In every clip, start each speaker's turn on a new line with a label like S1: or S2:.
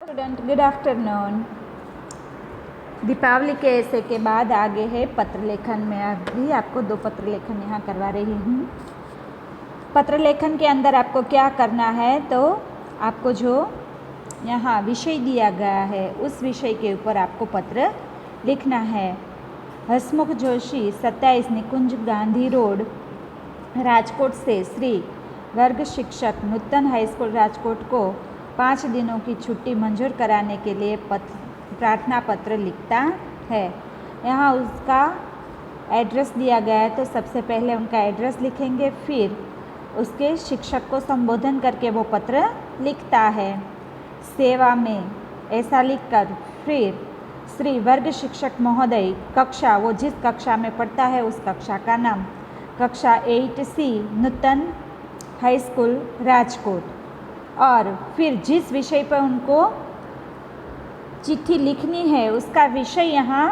S1: Student, good afternoon. Deepawali के ऐसे के बाद आगे है पत्र लेखन। में अभी आपको 2 पत्र लेखन यहाँ करवा रही हूँ। पत्र लेखन के अंदर आपको क्या करना है, तो आपको जो यहाँ विषय दिया गया है उस विषय के ऊपर आपको पत्र लिखना है। हसमुख जोशी 27 निकुंज गांधी रोड राजकोट से श्री वर्ग शिक्षक नूतन हाई स्कूल राजकोट को 5 दिनों की छुट्टी मंजूर कराने के लिए प्रार्थना पत्र लिखता है। यहाँ उसका एड्रेस दिया गया है, तो सबसे पहले उनका एड्रेस लिखेंगे, फिर उसके शिक्षक को संबोधन करके वो पत्र लिखता है। सेवा में ऐसा लिखकर फिर श्री वर्ग शिक्षक महोदय, कक्षा वो जिस कक्षा में पढ़ता है उस कक्षा का नाम, कक्षा 8C नूतन हाई स्कूल राजकोट, और फिर जिस विषय पर उनको चिट्ठी लिखनी है उसका विषय यहाँ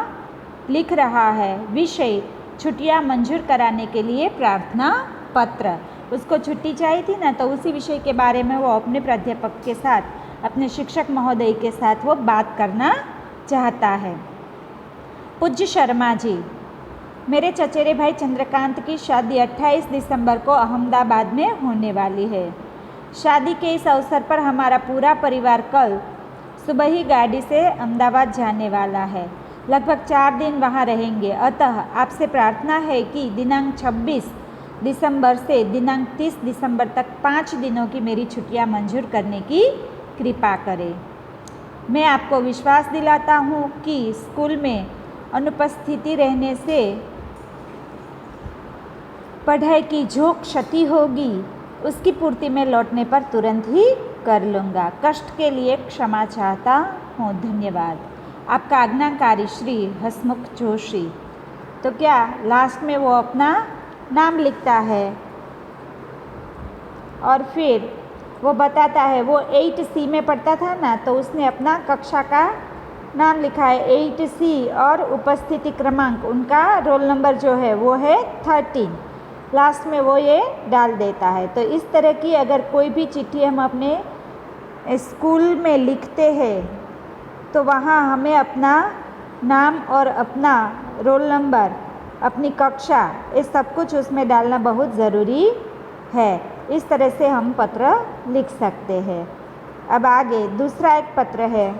S1: लिख रहा है। विषय छुट्टियाँ मंजूर कराने के लिए प्रार्थना पत्र। उसको छुट्टी चाहिए थी ना, तो उसी विषय के बारे में वो अपने प्राध्यापक के साथ, अपने शिक्षक महोदय के साथ वो बात करना चाहता है। पूज्य शर्मा जी, मेरे चचेरे भाई चंद्रकांत की शादी 28 दिसंबर को अहमदाबाद में होने वाली है। शादी के इस अवसर पर हमारा पूरा परिवार कल सुबह ही गाड़ी से अहमदाबाद जाने वाला है। लगभग 4 दिन वहाँ रहेंगे। अतः आपसे प्रार्थना है कि दिनांक 26 दिसंबर से दिनांक 30 दिसंबर तक 5 दिनों की मेरी छुट्टियाँ मंजूर करने की कृपा करें। मैं आपको विश्वास दिलाता हूँ कि स्कूल में अनुपस्थिति रहने से पढ़ाई की जो क्षति होगी उसकी पूर्ति में लौटने पर तुरंत ही कर लूँगा। कष्ट के लिए क्षमा चाहता हूँ। धन्यवाद। आपका आज्ञाकारी श्री हसमुख जोशी। तो क्या लास्ट में वो अपना नाम लिखता है और फिर वो बताता है, वो 8C में पढ़ता था ना, तो उसने अपना कक्षा का नाम लिखा है 8C और उपस्थिति क्रमांक, उनका रोल नंबर जो है वो है 13। लास्ट में वो ये डाल देता है। तो इस तरह की अगर कोई भी चिट्ठी हम अपने स्कूल में लिखते हैं तो वहाँ हमें अपना नाम और अपना रोल नंबर, अपनी कक्षा, ये सब कुछ उसमें डालना बहुत ज़रूरी है। इस तरह से हम पत्र लिख सकते हैं। अब आगे दूसरा एक पत्र है।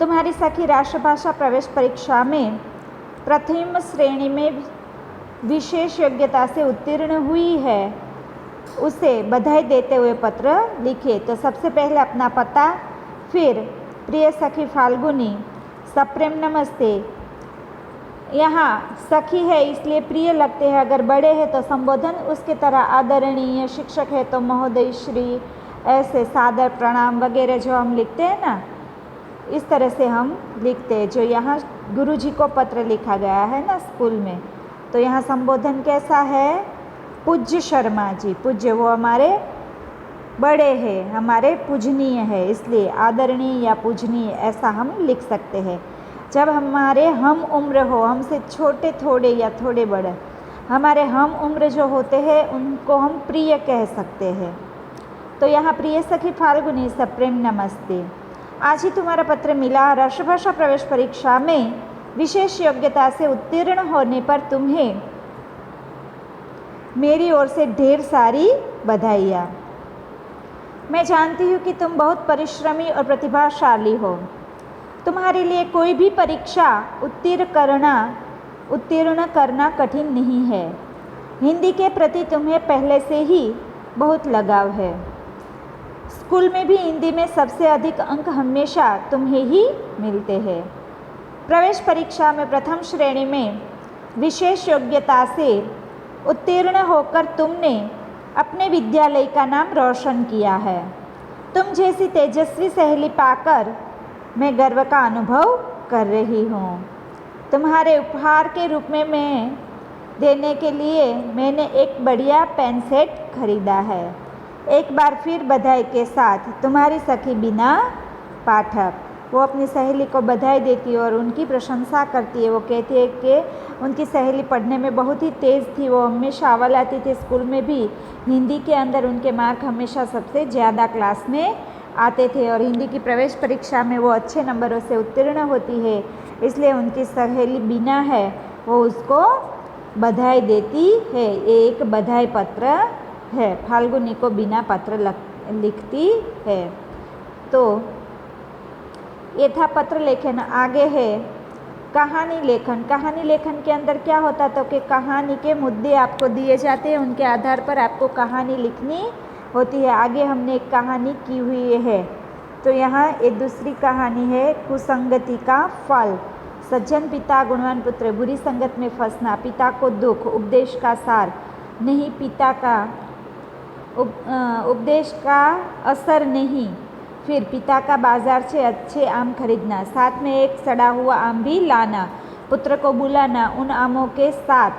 S1: तुम्हारी सखी राष्ट्रभाषा प्रवेश परीक्षा में प्रथम श्रेणी में विशेष योग्यता से उत्तीर्ण हुई है, उसे बधाई देते हुए पत्र लिखे। तो सबसे पहले अपना पता, फिर प्रिय सखी फाल्गुनी, सप्रेम नमस्ते। यहाँ सखी है इसलिए प्रिय लगते हैं, अगर बड़े हैं तो संबोधन उसके तरह आदरणीय, शिक्षक है तो महोदय श्री, ऐसे सादर प्रणाम वगैरह जो हम लिखते हैं ना, इस तरह से हम लिखते हैं। जो यहाँ गुरुजी को पत्र लिखा गया है ना स्कूल में, तो यहाँ संबोधन कैसा है? पूज्य शर्मा जी। पूज्य वो हमारे बड़े हैं, हमारे पूजनीय है, इसलिए आदरणीय या पूजनीय ऐसा हम लिख सकते हैं। जब हमारे हम उम्र हो, हमसे छोटे थोड़े या थोड़े बड़े, हमारे हम उम्र जो होते हैं उनको हम प्रिय कह सकते हैं। तो यहाँ प्रिय सखी फाल्गुनी, सप्रेम नमस्ते। आज ही तुम्हारा पत्र मिला। राष्ट्रभाषा प्रवेश परीक्षा में विशेष योग्यता से उत्तीर्ण होने पर तुम्हें मेरी ओर से ढेर सारी बधाइयाँ। मैं जानती हूँ कि तुम बहुत परिश्रमी और प्रतिभाशाली हो। तुम्हारे लिए कोई भी परीक्षा उत्तीर्ण करना कठिन नहीं है। हिंदी के प्रति तुम्हें पहले से ही बहुत लगाव है। स्कूल में भी हिंदी में सबसे अधिक अंक हमेशा तुम्हें ही मिलते हैं। प्रवेश परीक्षा में प्रथम श्रेणी में विशेष योग्यता से उत्तीर्ण होकर तुमने अपने विद्यालय का नाम रोशन किया है। तुम जैसी तेजस्वी सहेली पाकर मैं गर्व का अनुभव कर रही हूँ। तुम्हारे उपहार के रूप में मैं देने के लिए मैंने एक बढ़िया पेन सेट खरीदा है। एक बार फिर बधाई के साथ तुम्हारी सखी बीना पाठक। वो अपनी सहेली को बधाई देती है और उनकी प्रशंसा करती है। वो कहती है कि उनकी सहेली पढ़ने में बहुत ही तेज़ थी, वो हमेशा अव्वल आती थी। स्कूल में भी हिंदी के अंदर उनके मार्क हमेशा सबसे ज़्यादा क्लास में आते थे और हिंदी की प्रवेश परीक्षा में वो अच्छे नंबरों से उत्तीर्ण होती है, इसलिए उनकी सहेली बीना है वो उसको बधाई देती है। ये एक बधाई पत्र है। फाल्गुनी को बीना पत्र लिखती है। तो ये था पत्र लेखन। आगे है कहानी लेखन। कहानी लेखन के अंदर क्या होता तो कि कहानी के मुद्दे आपको दिए जाते हैं, उनके आधार पर आपको कहानी लिखनी होती है। आगे हमने एक कहानी की हुई है, तो यहाँ एक दूसरी कहानी है कुसंगति का फल। सज्जन पिता गुणवान पुत्र, बुरी संगत में फंसना, पिता को दुख, उपदेश का सार नहीं, पिता का उपदेश का असर नहीं, फिर पिता का बाजार से अच्छे आम खरीदना, साथ में एक सड़ा हुआ आम भी लाना, पुत्र को बुलाना, उन आमों के साथ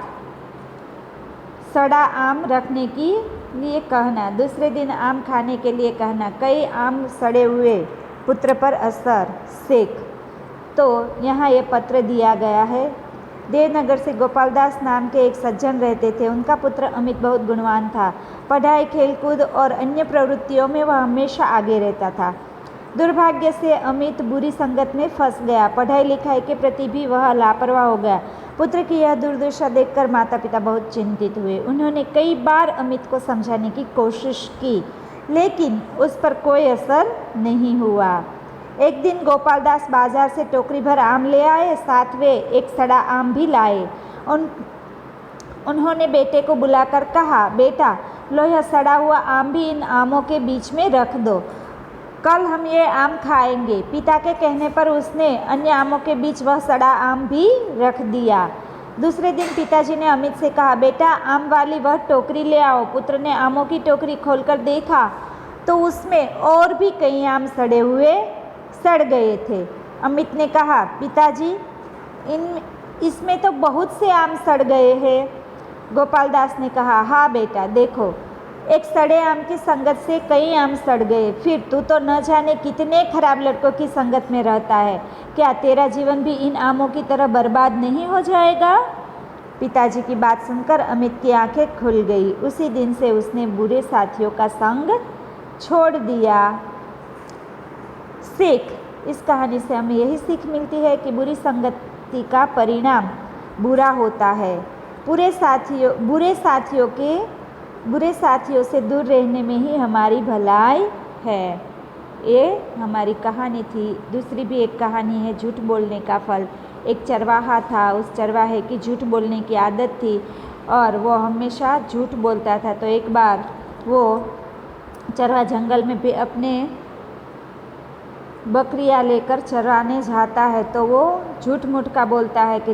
S1: सड़ा आम रखने के लिए कहना, दूसरे दिन आम खाने के लिए कहना, कई आम सड़े हुए, पुत्र पर असर, सेक। तो यहाँ ये पत्र दिया गया है। देवनगर से गोपालदास नाम के एक सज्जन रहते थे। उनका पुत्र अमित बहुत गुणवान था। पढ़ाई, खेलकूद और अन्य प्रवृत्तियों में वह हमेशा आगे रहता था। दुर्भाग्य से अमित बुरी संगत में फंस गया। पढ़ाई लिखाई के प्रति भी वह लापरवाह हो गया। पुत्र की यह दुर्दशा देखकर माता पिता बहुत चिंतित हुए। उन्होंने कई बार अमित को समझाने की कोशिश की, लेकिन उस पर कोई असर नहीं हुआ। एक दिन गोपालदास बाजार से टोकरी भर आम ले आए, साथ वे एक सड़ा आम भी लाए। उन्होंने बेटे को बुलाकर कहा, बेटा लो यह सड़ा हुआ आम भी इन आमों के बीच में रख दो, कल हम ये आम खाएंगे। पिता के कहने पर उसने अन्य आमों के बीच वह सड़ा आम भी रख दिया। दूसरे दिन पिताजी ने अमित से कहा, बेटा आम वाली वह टोकरी ले आओ। पुत्र ने आमों की टोकरी खोलकर देखा तो उसमें और भी कई आम सड़ गए थे। अमित ने कहा, पिताजी इसमें तो बहुत से आम सड़ गए हैं। गोपालदास ने कहा, हाँ बेटा देखो, एक सड़े आम की संगत से कई आम सड़ गए। फिर तू तो न जाने कितने खराब लड़कों की संगत में रहता है, क्या तेरा जीवन भी इन आमों की तरह बर्बाद नहीं हो जाएगा? पिताजी की बात सुनकर अमित की आंखें खुल गई। उसी दिन से उसने बुरे साथियों का संग छोड़ दिया। सीख, इस कहानी से हमें यही सीख मिलती है कि बुरी संगति का परिणाम बुरा होता है। बुरे साथियों से दूर रहने में ही हमारी भलाई है। ये हमारी कहानी थी। दूसरी भी एक कहानी है, झूठ बोलने का फल। एक चरवाहा था, उस चरवाहे की झूठ बोलने की आदत थी और वो हमेशा झूठ बोलता था। तो एक बार वो चरवाहा जंगल में भी अपने बकरियां लेकर चराने जाता है, तो वो झूठ मूठ का बोलता है कि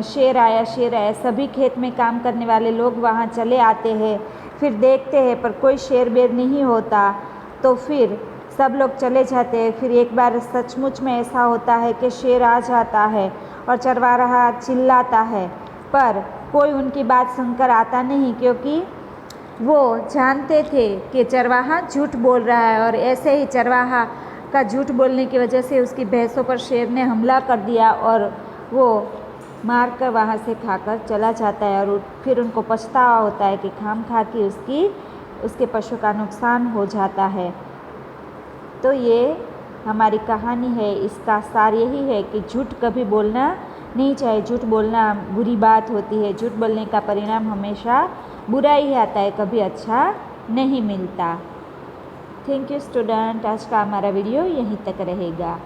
S1: शेर आया शेर आया। सभी खेत में काम करने वाले लोग वहाँ चले आते हैं, फिर देखते हैं पर कोई शेर बेर नहीं होता, तो फिर सब लोग चले जाते हैं। फिर एक बार सचमुच में ऐसा होता है कि शेर आ जाता है और चरवाहा चिल्लाता है, पर कोई उनकी बात सुनकर आता नहीं, क्योंकि वो जानते थे कि चरवाहा झूठ बोल रहा है। और ऐसे ही चरवाहा का झूठ बोलने की वजह से उसकी भैंसों पर शेर ने हमला कर दिया और वो मार कर वहाँ से खाकर चला जाता है। और फिर उनको पछतावा होता है कि खाम खा के उसके पशु का नुकसान हो जाता है। तो ये हमारी कहानी है। इसका सार यही है कि झूठ कभी बोलना नहीं चाहिए। झूठ बोलना बुरी बात होती है। झूठ बोलने का परिणाम हमेशा बुरा ही आता है, कभी अच्छा नहीं मिलता। Thank you student. आज का हमारा वीडियो यहीं तक रहेगा।